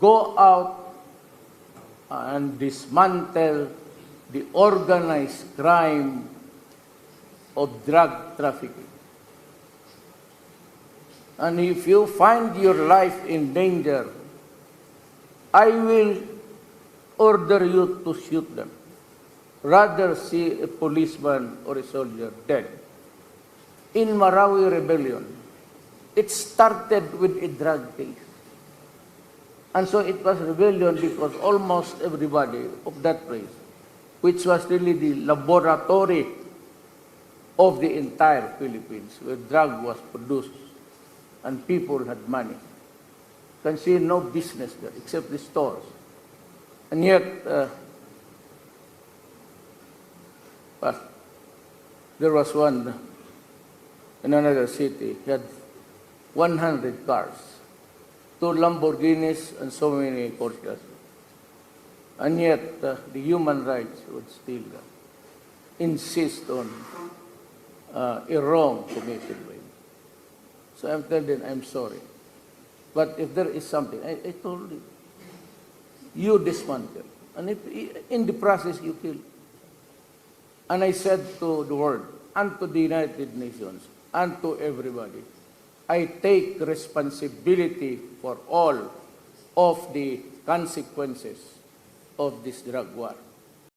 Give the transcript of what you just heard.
go out and dismantle the organized crime of drug trafficking. And if you find your life in danger, I will order you to shoot them. Rather see a policeman or a soldier dead. In Marawi Rebellion, it started with a drug case. And so it was rebellion because almost everybody of that place, which was really the laboratory of the entire Philippines, where drug was produced and people had money, can see no business there except the stores. And yet, there was one in another city, he had 100 cars, 2 Lamborghinis and so many Porsches. And yet, the human rights would still insist on a wrong committed by him. So I'm telling them, I'm sorry. But if there is something, I told you dismantle. And if in the process you kill. And I said to the world, and to the United Nations, and to everybody, I take responsibility for all of the consequences of this drug war.